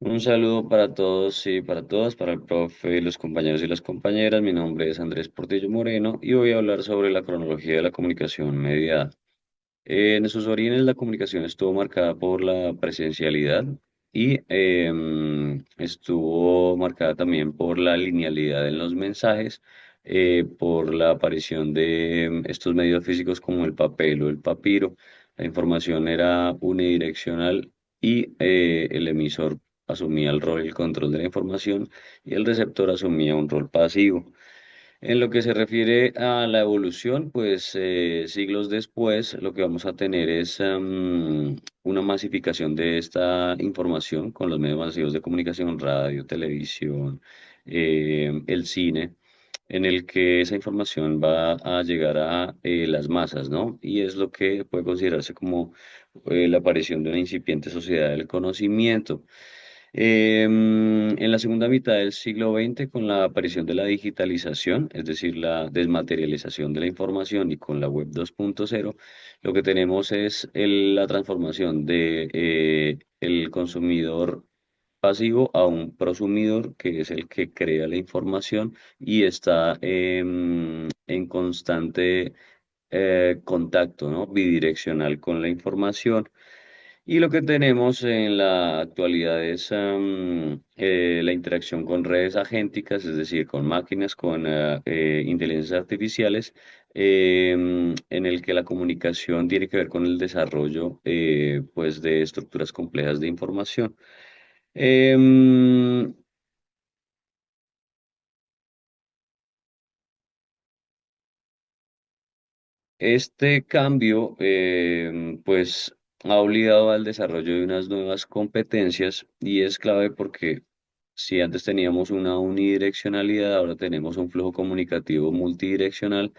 Un saludo para todos y para todas, para el profe, los compañeros y las compañeras. Mi nombre es Andrés Portillo Moreno y voy a hablar sobre la cronología de la comunicación mediada. En sus orígenes, la comunicación estuvo marcada por la presencialidad y estuvo marcada también por la linealidad en los mensajes, por la aparición de estos medios físicos como el papel o el papiro. La información era unidireccional y el emisor asumía el rol y el control de la información y el receptor asumía un rol pasivo. En lo que se refiere a la evolución, pues siglos después lo que vamos a tener es una masificación de esta información con los medios masivos de comunicación, radio, televisión, el cine, en el que esa información va a llegar a las masas, ¿no? Y es lo que puede considerarse como la aparición de una incipiente sociedad del conocimiento. En la segunda mitad del siglo XX, con la aparición de la digitalización, es decir, la desmaterialización de la información y con la web 2.0, lo que tenemos es la transformación de el consumidor pasivo a un prosumidor que es el que crea la información y está en constante contacto, ¿no? Bidireccional con la información. Y lo que tenemos en la actualidad es la interacción con redes agénticas, es decir, con máquinas, con inteligencias artificiales, en el que la comunicación tiene que ver con el desarrollo pues de estructuras complejas de información. Em, Este cambio, pues, ha obligado al desarrollo de unas nuevas competencias y es clave porque si antes teníamos una unidireccionalidad, ahora tenemos un flujo comunicativo multidireccional.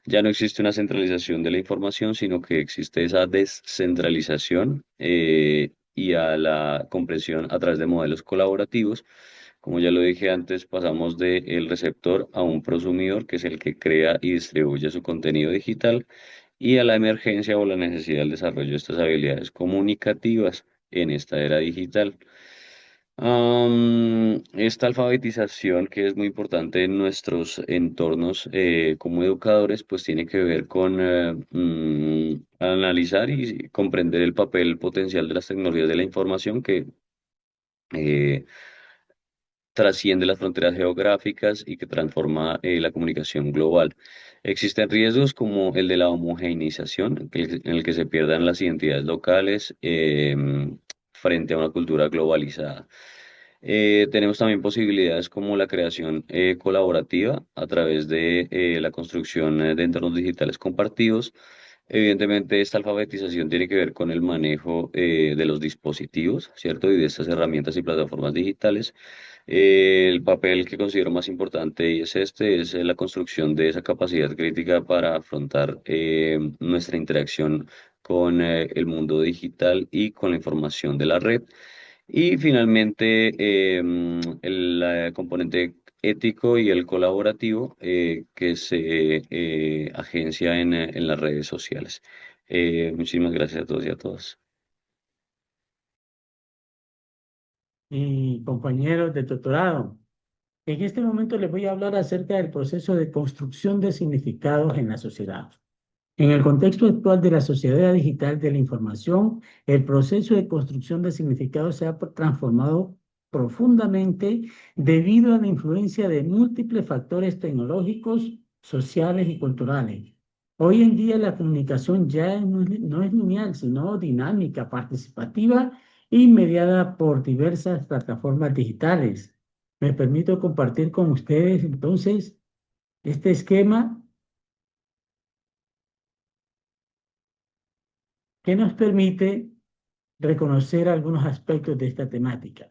Ya no existe una centralización de la información, sino que existe esa descentralización y a la comprensión a través de modelos colaborativos. Como ya lo dije antes, pasamos del receptor a un prosumidor, que es el que crea y distribuye su contenido digital, y a la emergencia o la necesidad del desarrollo de estas habilidades comunicativas en esta era digital. Esta alfabetización, que es muy importante en nuestros entornos como educadores, pues tiene que ver con analizar y comprender el papel potencial de las tecnologías de la información que eh, trasciende las fronteras geográficas y que transforma la comunicación global. Existen riesgos como el de la homogeneización, en el que se pierdan las identidades locales frente a una cultura globalizada. Tenemos también posibilidades como la creación colaborativa a través de la construcción de entornos digitales compartidos. Evidentemente, esta alfabetización tiene que ver con el manejo de los dispositivos, ¿cierto? Y de estas herramientas y plataformas digitales. El papel que considero más importante y es la construcción de esa capacidad crítica para afrontar nuestra interacción con el mundo digital y con la información de la red. Y finalmente, el componente ético y el colaborativo que se agencia en las redes sociales. Muchísimas gracias a todos y a todas. Y compañeros de doctorado. En este momento les voy a hablar acerca del proceso de construcción de significados en la sociedad. En el contexto actual de la sociedad digital de la información, el proceso de construcción de significados se ha transformado profundamente debido a la influencia de múltiples factores tecnológicos, sociales y culturales. Hoy en día la comunicación ya no es lineal, sino dinámica, participativa y mediada por diversas plataformas digitales. Me permito compartir con ustedes entonces este esquema que nos permite reconocer algunos aspectos de esta temática.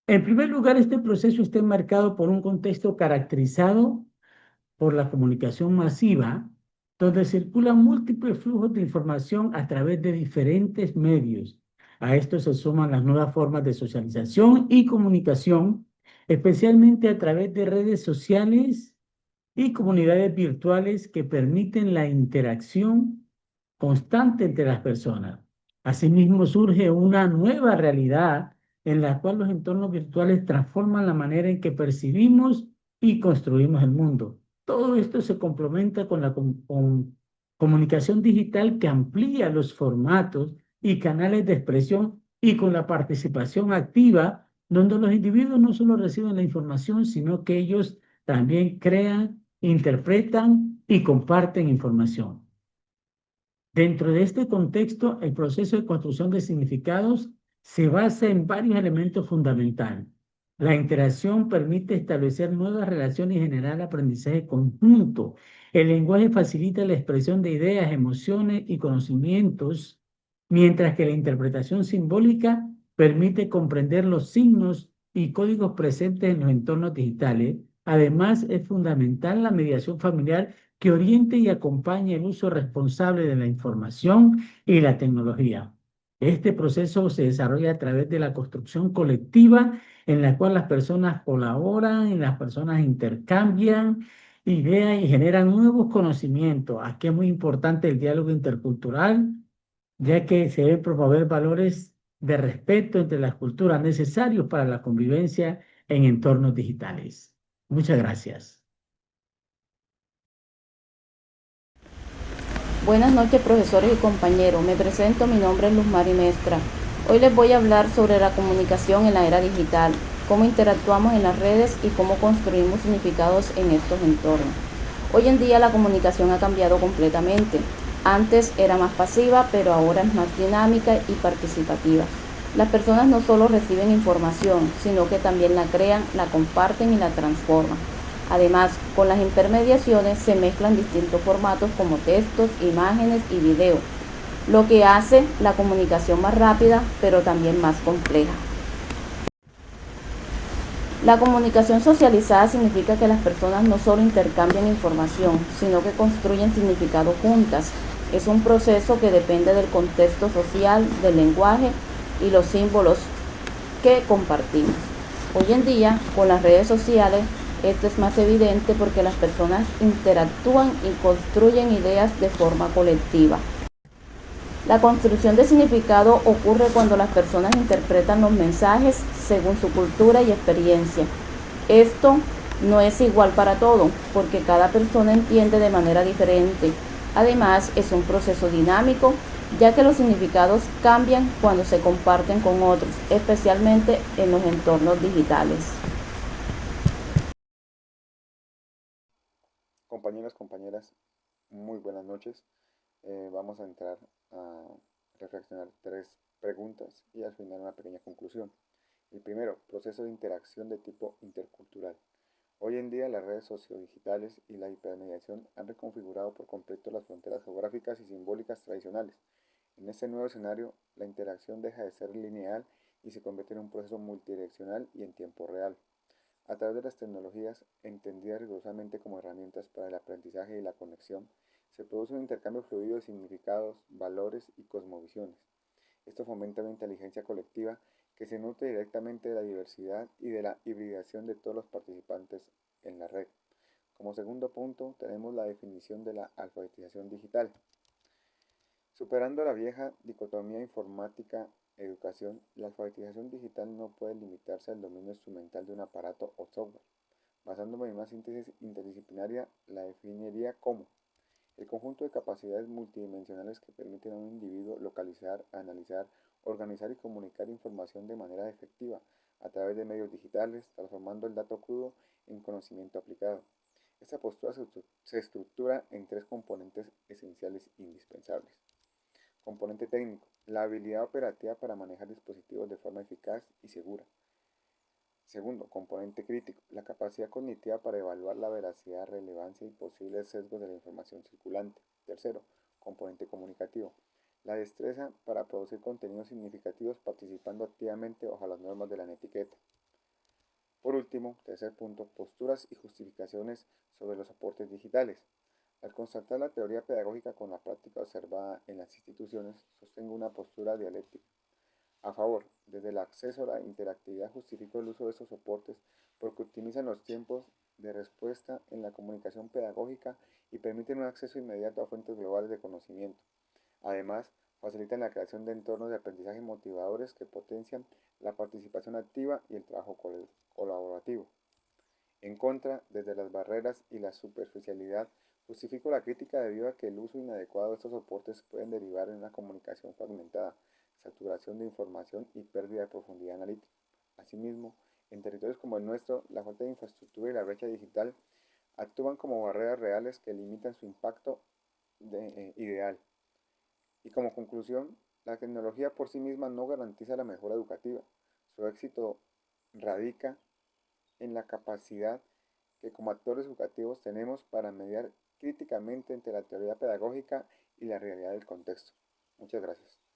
En primer lugar, este proceso está enmarcado por un contexto caracterizado por la comunicación masiva, donde circulan múltiples flujos de información a través de diferentes medios. A esto se suman las nuevas formas de socialización y comunicación, especialmente a través de redes sociales y comunidades virtuales que permiten la interacción constante entre las personas. Asimismo, surge una nueva realidad en la cual los entornos virtuales transforman la manera en que percibimos y construimos el mundo. Todo esto se complementa con la comunicación digital que amplía los formatos y canales de expresión y con la participación activa, donde los individuos no solo reciben la información, sino que ellos también crean, interpretan y comparten información. Dentro de este contexto, el proceso de construcción de significados se basa en varios elementos fundamentales. La interacción permite establecer nuevas relaciones y generar aprendizaje conjunto. El lenguaje facilita la expresión de ideas, emociones y conocimientos, mientras que la interpretación simbólica permite comprender los signos y códigos presentes en los entornos digitales. Además, es fundamental la mediación familiar que oriente y acompañe el uso responsable de la información y la tecnología. Este proceso se desarrolla a través de la construcción colectiva en la cual las personas colaboran, y las personas intercambian ideas y generan nuevos conocimientos. Aquí es muy importante el diálogo intercultural, ya que se deben promover valores de respeto entre las culturas necesarios para la convivencia en entornos digitales. Muchas gracias. Buenas noches, profesores y compañeros. Me presento, mi nombre es Luz Mari Mestra. Hoy les voy a hablar sobre la comunicación en la era digital, cómo interactuamos en las redes y cómo construimos significados en estos entornos. Hoy en día la comunicación ha cambiado completamente. Antes era más pasiva, pero ahora es más dinámica y participativa. Las personas no solo reciben información, sino que también la crean, la comparten y la transforman. Además, con las intermediaciones se mezclan distintos formatos como textos, imágenes y video, lo que hace la comunicación más rápida, pero también más compleja. La comunicación socializada significa que las personas no solo intercambian información, sino que construyen significados juntas. Es un proceso que depende del contexto social, del lenguaje y los símbolos que compartimos. Hoy en día, con las redes sociales, esto es más evidente porque las personas interactúan y construyen ideas de forma colectiva. La construcción de significado ocurre cuando las personas interpretan los mensajes según su cultura y experiencia. Esto no es igual para todos, porque cada persona entiende de manera diferente. Además, es un proceso dinámico, ya que los significados cambian cuando se comparten con otros, especialmente en los entornos digitales. Compañeros, compañeras, muy buenas noches. Vamos a entrar a reflexionar tres preguntas y al final una pequeña conclusión. El primero, proceso de interacción de tipo intercultural. Hoy en día las redes sociodigitales y la hipermediación han reconfigurado por completo las fronteras geográficas y simbólicas tradicionales. En este nuevo escenario, la interacción deja de ser lineal y se convierte en un proceso multidireccional y en tiempo real. A través de las tecnologías, entendidas rigurosamente como herramientas para el aprendizaje y la conexión, se produce un intercambio fluido de significados, valores y cosmovisiones. Esto fomenta una inteligencia colectiva que se nutre directamente de la diversidad y de la hibridación de todos los participantes en la red. Como segundo punto, tenemos la definición de la alfabetización digital. Superando la vieja dicotomía informática-educación, la alfabetización digital no puede limitarse al dominio instrumental de un aparato o software. Basándome en una síntesis interdisciplinaria, la definiría como el conjunto de capacidades multidimensionales que permiten a un individuo localizar, analizar, organizar y comunicar información de manera efectiva a través de medios digitales, transformando el dato crudo en conocimiento aplicado. Esta postura se estructura en tres componentes esenciales indispensables. Componente técnico, la habilidad operativa para manejar dispositivos de forma eficaz y segura. Segundo, componente crítico, la capacidad cognitiva para evaluar la veracidad, relevancia y posibles sesgos de la información circulante. Tercero, componente comunicativo, la destreza para producir contenidos significativos participando activamente bajo las normas de la etiqueta. Por último, tercer punto, posturas y justificaciones sobre los soportes digitales. Al constatar la teoría pedagógica con la práctica observada en las instituciones, sostengo una postura dialéctica. A favor, desde el acceso a la interactividad justifico el uso de estos soportes porque optimizan los tiempos de respuesta en la comunicación pedagógica y permiten un acceso inmediato a fuentes globales de conocimiento. Además, facilitan la creación de entornos de aprendizaje motivadores que potencian la participación activa y el trabajo colaborativo. En contra, desde las barreras y la superficialidad, justifico la crítica debido a que el uso inadecuado de estos soportes pueden derivar en una comunicación fragmentada, saturación de información y pérdida de profundidad analítica. Asimismo, en territorios como el nuestro, la falta de infraestructura y la brecha digital actúan como barreras reales que limitan su impacto ideal. Y como conclusión, la tecnología por sí misma no garantiza la mejora educativa. Su éxito radica en la capacidad que como actores educativos tenemos para mediar críticamente entre la teoría pedagógica y la realidad del contexto. Muchas gracias.